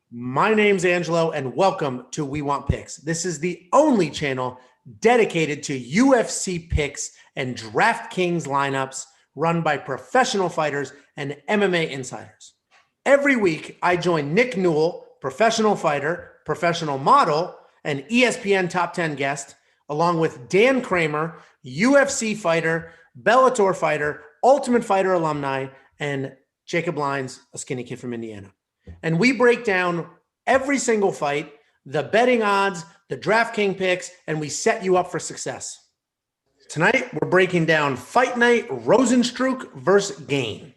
My name's Angelo, and welcome to We Want Picks. This is the only channel dedicated to UFC picks and DraftKings lineups run by professional fighters and MMA insiders. Every week, I join Nick Newell, professional fighter, professional model, and ESPN Top 10 guest, along with Dan Kramer, UFC fighter, Bellator fighter, Ultimate Fighter alumni, and Jacob Lyons, a skinny kid from Indiana. And we break down every single fight, the betting odds, the DraftKings picks, and we set you up for success. Tonight, we're breaking down Fight Night, Rozenstruik versus Gane.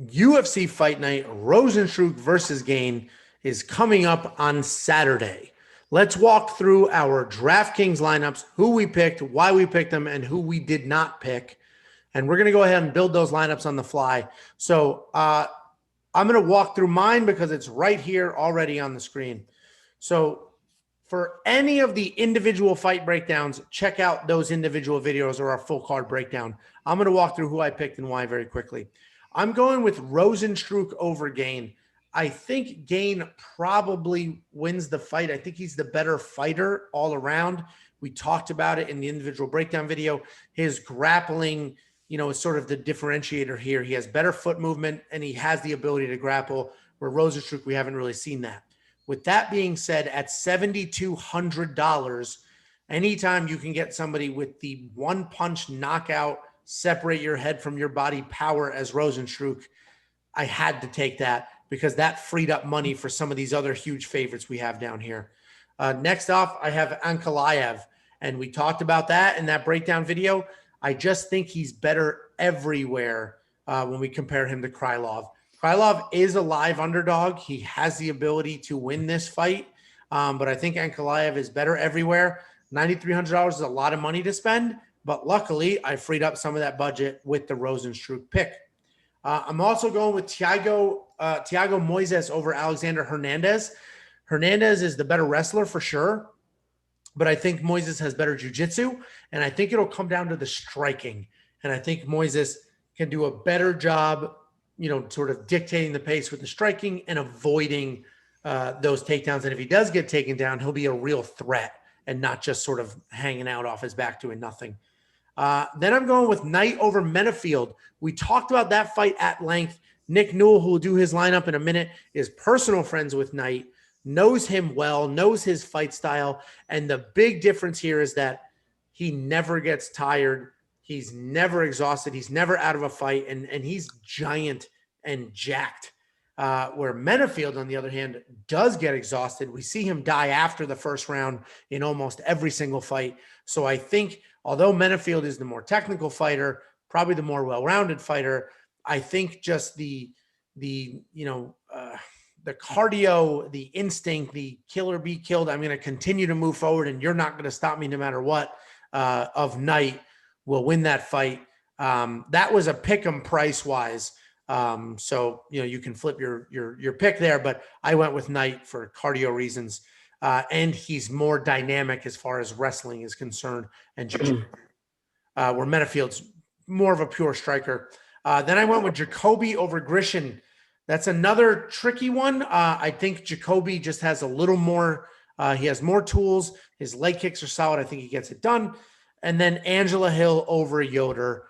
UFC Fight Night, Rozenstruik versus Gane is coming up on Saturday. Let's walk through our DraftKings lineups, who we picked, why we picked them, and who we did not pick. And we're going to go ahead and build those lineups on the fly. So I'm going to walk through mine because it's right here already on the screen. So for any of the individual fight breakdowns, check out those individual videos or our full card breakdown. I'm going to walk through who I picked and why very quickly. I'm going with Rozenstruik over Gane. I think Gane probably wins the fight. I think he's the better fighter all around. We talked about it in the individual breakdown video. His grappling, is sort of the differentiator here. He has better foot movement and he has the ability to grapple, where Rozenstruik, we haven't really seen that. With that being said, at $7,200, anytime you can get somebody with the one punch knockout, separate your head from your body power as Rozenstruik, I had to take that because that freed up money for some of these other huge favorites we have down here. Next off, I have Ankalaev, and we talked about that in that breakdown video. I just think he's better everywhere when we compare him to Krylov. Krylov is a live underdog. He has the ability to win this fight, but I think Ankalaev is better everywhere. $9,300 is a lot of money to spend, but luckily I freed up some of that budget with the Rozenstruik pick. I'm also going with Thiago Moises over Alexander Hernandez. Hernandez is the better wrestler for sure, but I think Moises has better jiu-jitsu, and I think it'll come down to the striking. And I think Moises can do a better job, sort of dictating the pace with the striking and avoiding those takedowns. And if he does get taken down, he'll be a real threat and not just sort of hanging out off his back doing nothing. Then I'm going with Knight over Menafield. We talked about that fight at length. Nick Newell, who will do his lineup in a minute, is personal friends with Knight, knows him well, knows his fight style. And the big difference here is that he never gets tired. He's never exhausted. He's never out of a fight. And he's giant and jacked. Where Menafield, on the other hand, does get exhausted. We see him die after the first round in almost every single fight. So I think, although Menafield is the more technical fighter, probably the more well-rounded fighter, I think just the cardio, the instinct, the kill or be killed, I'm going to continue to move forward and you're not going to stop me no matter what, of Knight will win that fight. That was a pick 'em price-wise. So, you can flip your pick there, but I went with Knight for cardio reasons. And he's more dynamic as far as wrestling is concerned, and where Menafield's more of a pure striker. Then I went with Jacoby over Grishin. That's another tricky one. I think Jacoby just has a little more. He has more tools. His leg kicks are solid. I think he gets it done. And then Angela Hill over Yoder.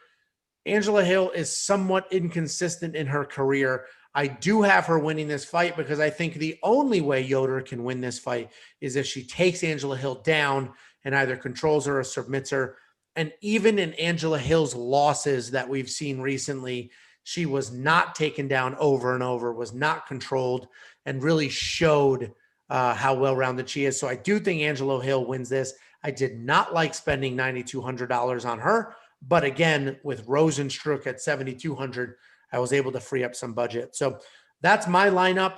Angela Hill is somewhat inconsistent in her career. I do have her winning this fight because I think the only way Yoder can win this fight is if she takes Angela Hill down and either controls her or submits her. And even in Angela Hill's losses that we've seen recently, she was not taken down over and over, was not controlled, and really showed how well-rounded she is. So I do think Angela Hill wins this. I did not like spending $9,200 on her, but again, with Rozenstruik at $7,200, I was able to free up some budget. So that's my lineup.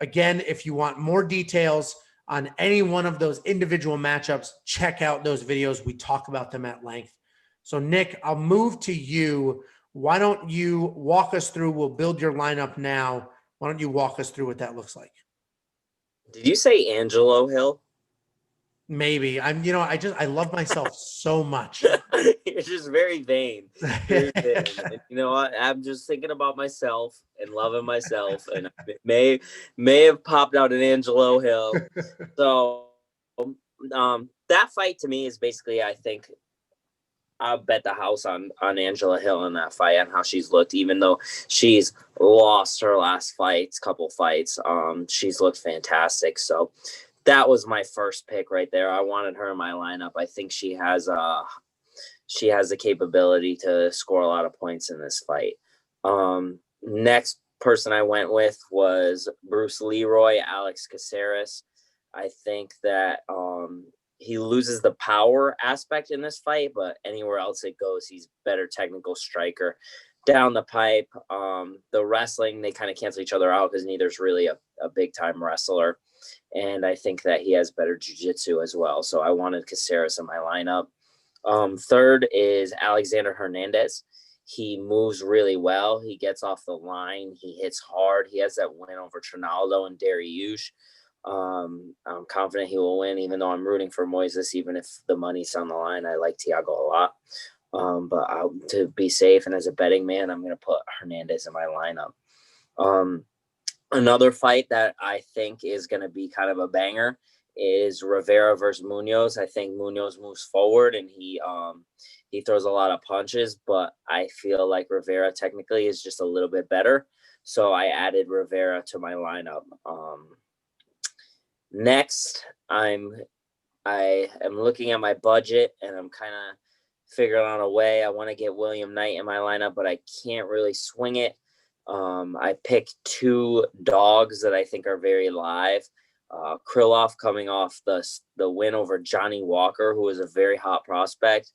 Again, if you want more details on any one of those individual matchups, check out those videos. We talk about them at length. So Nick, I'll move to you. Why don't you walk us through? We'll build your lineup now. Why don't you walk us through what that looks like? Did you say Angelo Hill? Maybe I love myself so much. You're just very vain. Very vain. And you know what? I'm just thinking about myself and loving myself, and may have popped out an Angelo Hill. So that fight to me is basically, I think, I'll bet the house on Angela Hill in that fight and how she's looked, even though she's lost her last couple fights. She's looked fantastic. So that was my first pick right there. I wanted her in my lineup. I think she has the capability to score a lot of points in this fight. Next person I went with was Bruce Leroy, Alex Caceres. I think that he loses the power aspect in this fight, but anywhere else it goes, he's better technical striker. Down the pipe, the wrestling, they kind of cancel each other out because neither's really a big-time wrestler. And I think that he has better jiu-jitsu as well. So I wanted Caceres in my lineup. Third is Alexander Hernandez. He moves really well. He gets off the line. He hits hard. He has that win over Trinaldo and Dariush. I'm confident he will win, even though I'm rooting for Moises, even if the money's on the line. I like Thiago a lot. But to be safe and as a betting man, I'm going to put Hernandez in my lineup. Another fight that I think is going to be kind of a banger is Rivera versus Munoz. I think Munoz moves forward and he throws a lot of punches, but I feel like Rivera technically is just a little bit better. So I added Rivera to my lineup. Next, I am looking at my budget and I'm kind of figuring out a way. I want to get William Knight in my lineup, but I can't really swing it. I picked two dogs that I think are very live. Krylov coming off the win over Johnny Walker, who is a very hot prospect,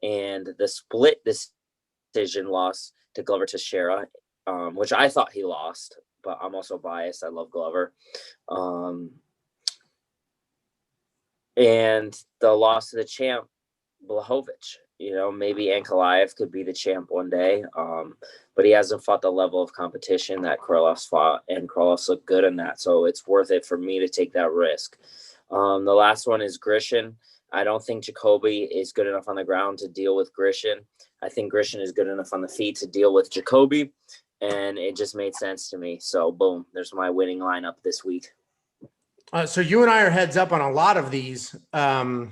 and the split decision loss to Glover Teixeira, which I thought he lost, but I'm also biased. I love Glover. And the loss to the champ, Blachowicz. Maybe Ankalaev could be the champ one day, but he hasn't fought the level of competition that Kryllov's fought, and Kryllov's looked good in that, so it's worth it for me to take that risk. The last one is Grishin. I don't think Jacoby is good enough on the ground to deal with Grishin. I think Grishin is good enough on the feet to deal with Jacoby, and it just made sense to me. So, boom, there's my winning lineup this week. So you and I are heads up on a lot of these. The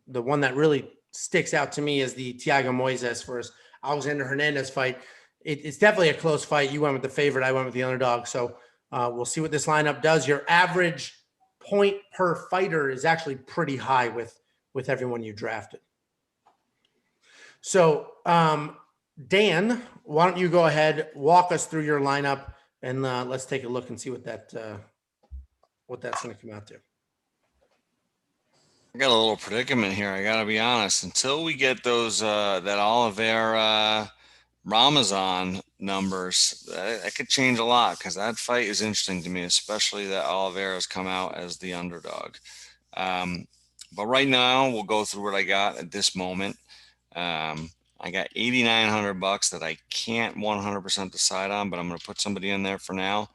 one that really sticks out to me is the Thiago Moises versus Alexander Hernandez fight. It's definitely a close fight. You went with the favorite. I went with the underdog. So we'll see what this lineup does. Your average point per fighter is actually pretty high with everyone you drafted. So Dan, why don't you go ahead, walk us through your lineup, and let's take a look and see what that's going to come out to. I got a little predicament here. I got to be honest. Until we get those that Oliveira Ramazan numbers, that could change a lot because that fight is interesting to me, especially that Oliveira's come out as the underdog. But right now, we'll go through what I got at this moment. I got $8,900 that I can't 100% decide on, but I'm going to put somebody in there for now,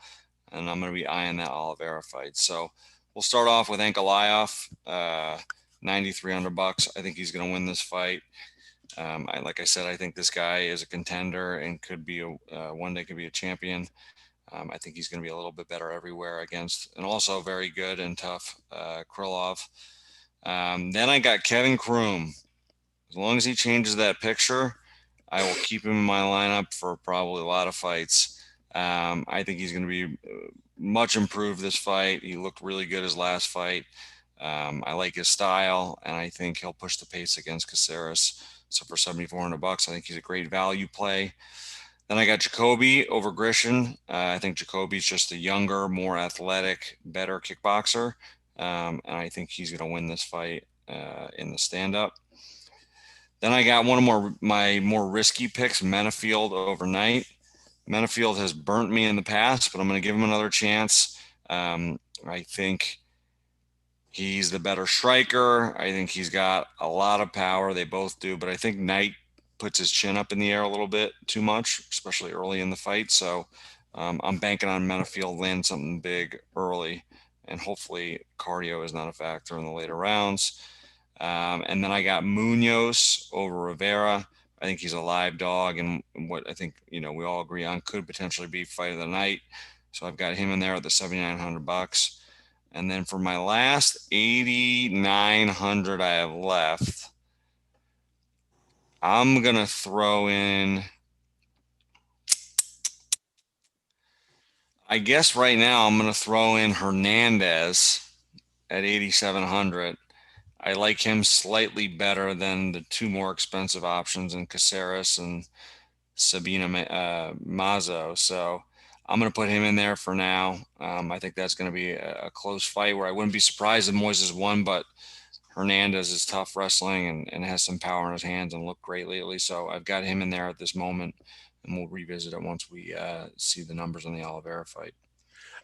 and I'm going to be eyeing that Oliveira fight. So we'll start off with Ankalaev, $9,300. I think he's going to win this fight. Like I said, I think this guy is a contender and could be one day could be a champion. I think he's going to be a little bit better everywhere against, and also very good and tough Krylov. Then I got Kevin Kroom. As long as he changes that picture, I will keep him in my lineup for probably a lot of fights. I think he's going to be much improved this fight. He looked really good his last fight. I like his style, and I think he'll push the pace against Caceres. So for $7,400, I think he's a great value play. Then I got Jacoby over Grishin. I think Jacoby's just a younger, more athletic, better kickboxer, and I think he's going to win this fight in the stand-up. Then I got one of my more risky picks, Menafield over Knight. Menafield has burnt me in the past, but I'm going to give him another chance. I think he's the better striker. I think he's got a lot of power. They both do, but I think Knight puts his chin up in the air a little bit too much, especially early in the fight. So I'm banking on Menafield land something big early and hopefully cardio is not a factor in the later rounds. And then I got Munoz over Rivera. I think he's a live dog, and what I think, we all agree on could potentially be fight of the night. So I've got him in there at the $7,900. And then for my last 8,900 I have left, I'm going to throw in, I guess right now I'm going to throw in Hernandez at 8,700. I like him slightly better than the two more expensive options in Caceres and Sabina Mazo. So I'm going to put him in there for now. I think that's going to be a close fight where I wouldn't be surprised if Moises won, but Hernandez is tough wrestling and has some power in his hands and looked great lately. So I've got him in there at this moment, and we'll revisit it once we see the numbers on the Oliveira fight.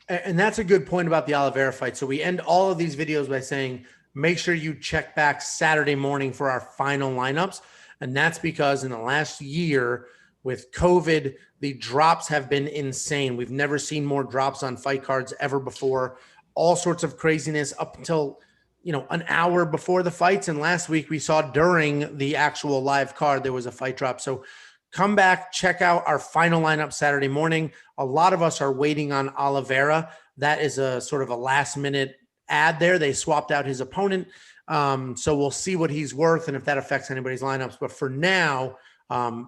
And that's a good point about the Oliveira fight. So we end all of these videos by saying, make sure you check back Saturday morning for our final lineups. And that's because in the last year with COVID, the drops have been insane. We've never seen more drops on fight cards ever before. All sorts of craziness up until, an hour before the fights. And last week we saw during the actual live card, there was a fight drop. So come back, check out our final lineup Saturday morning. A lot of us are waiting on Oliveira. That is a sort of a last minute ad there. They swapped out his opponent. So we'll see what he's worth and if that affects anybody's lineups. But for now,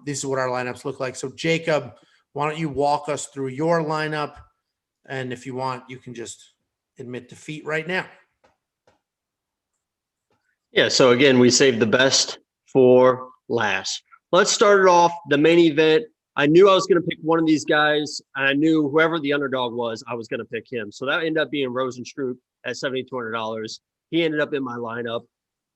this is what our lineups look like. So Jacob, why don't you walk us through your lineup? And if you want, you can just admit defeat right now. Yeah, so again, we saved the best for last. Let's start it off, the main event. I knew I was going to pick one of these guys, and I knew whoever the underdog was, I was going to pick him. So that ended up being Rozenstruik at $7,200. He ended up in my lineup.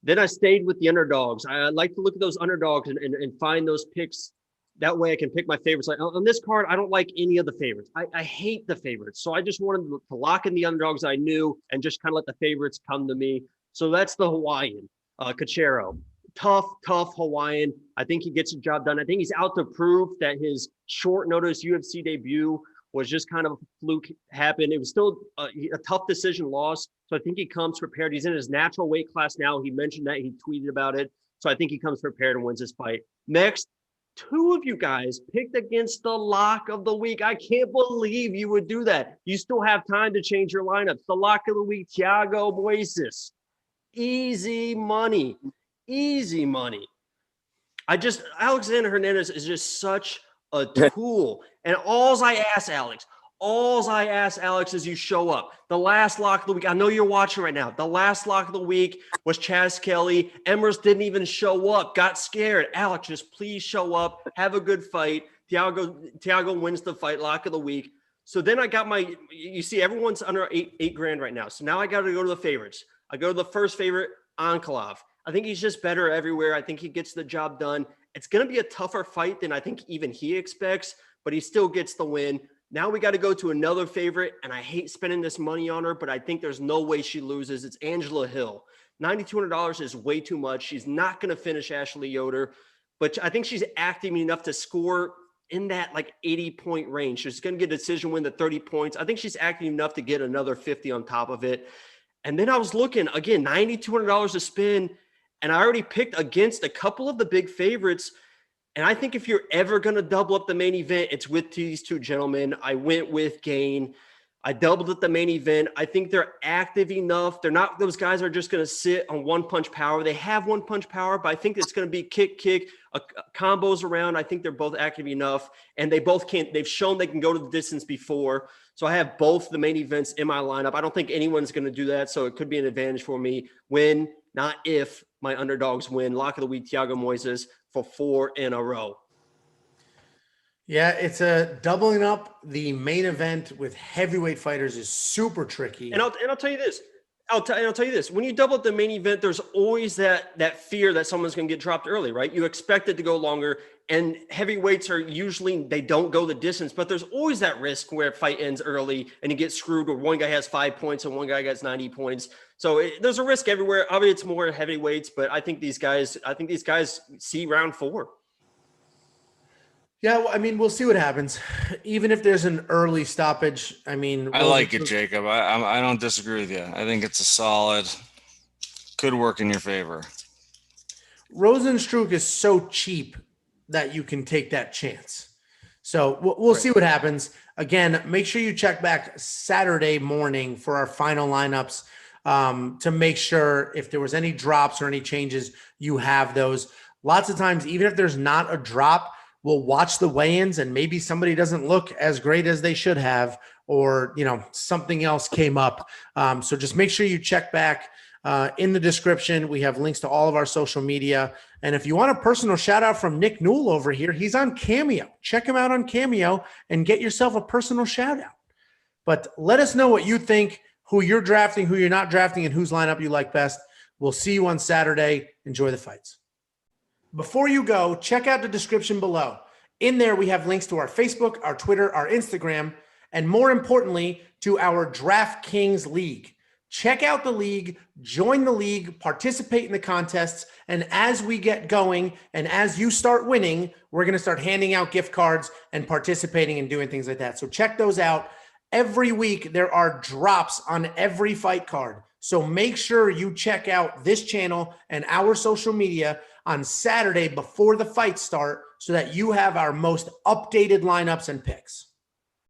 Then I stayed with the underdogs. I like to look at those underdogs and find those picks. That way I can pick my favorites. Like on this card, I don't like any of the favorites. I hate the favorites. So I just wanted to lock in the underdogs I knew and just kind of let the favorites come to me. So that's the Hawaiian, Cachero. Tough Hawaiian. I think he gets the job done. I think he's out to prove that his short notice UFC debut was just kind of a fluke happened. It was still a tough decision loss. So I think he comes prepared. He's in his natural weight class now. He mentioned that. He tweeted about it. So I think he comes prepared and wins this fight. Next, two of you guys picked against the lock of the week. I can't believe you would do that. You still have time to change your lineups. The lock of the week, Thiago Moises. Easy money. Easy money. Alexander Hernandez is just such a tool. And all I ask, Alex, is you show up. The last lock of the week, I know you're watching right now. The last lock of the week was Chaz Kelly. Emers didn't even show up, got scared. Alex, just please show up, have a good fight. Thiago wins the fight, lock of the week. So then I got you see, everyone's under eight grand right now. So now I got to go to the favorites. I go to the first favorite, Ankalaev. I think he's just better everywhere. I think he gets the job done. It's going to be a tougher fight than I think even he expects, but he still gets the win. Now we got to go to another favorite, and I hate spending this money on her, but I think there's no way she loses. It's Angela Hill. $9,200 is way too much. She's not going to finish Ashley Yoder, but I think she's active enough to score in that 80-point range. She's going to get a decision win, the 30 points. I think she's active enough to get another 50 on top of it. And then I was looking, again, $9,200 to spend, and I already picked against a couple of the big favorites. And I think if you're ever going to double up the main event, it's with these two gentlemen. I went with Gane. I doubled at the main event. I think they're active enough. They're not, those guys are just going to sit on one punch power. They have one punch power, but I think it's going to be kick, combos around. I think they're both active enough, and they both can. They've shown they can go to the distance before. So I have both the main events in my lineup. I don't think anyone's going to do that. So it could be an advantage for me when, not if, my underdogs win. Lock of the week, Thiago Moises for 4 in a row. Yeah, it's a doubling up the main event with heavyweight fighters is super tricky. And I'll tell you this. I'll tell you this. When you double up the main event, there's always that fear that someone's going to get dropped early, right? You expect it to go longer, and heavyweights are usually, they don't go the distance, but there's always that risk where a fight ends early and you get screwed, where one guy has 5 points and one guy gets 90 points. So there's a risk everywhere. Obviously, it's more heavyweights, but I think these guys see round 4. Yeah, well, I mean, we'll see what happens. Even if there's an early stoppage, I mean, I like it, Jacob. I don't disagree with you. I think it's a solid, could work in your favor. Rozenstruik is so cheap that you can take that chance. So we'll see what happens. Again, make sure you check back Saturday morning for our final lineups to make sure if there was any drops or any changes, you have those. Lots of times, even if there's not a drop, we'll watch the weigh-ins and maybe somebody doesn't look as great as they should have, or, you know, something else came up. So just make sure you check back. In the description, we have links to all of our social media. And if you want a personal shout out from Nick Newell over here, he's on Cameo. Check him out on Cameo and get yourself a personal shout out. But let us know what you think, who you're drafting, who you're not drafting, and whose lineup you like best. We'll see you on Saturday. Enjoy the fights. Before you go, check out the description below. In there, we have links to our Facebook, our Twitter, our Instagram, and more importantly, to our DraftKings League. Check out the league, join the league, participate in the contests, and as we get going and as you start winning, we're going to start handing out gift cards and participating and doing things like that. So check those out. Every week, there are drops on every fight card. So make sure you check out this channel and our social media on Saturday before the fights start so that you have our most updated lineups and picks.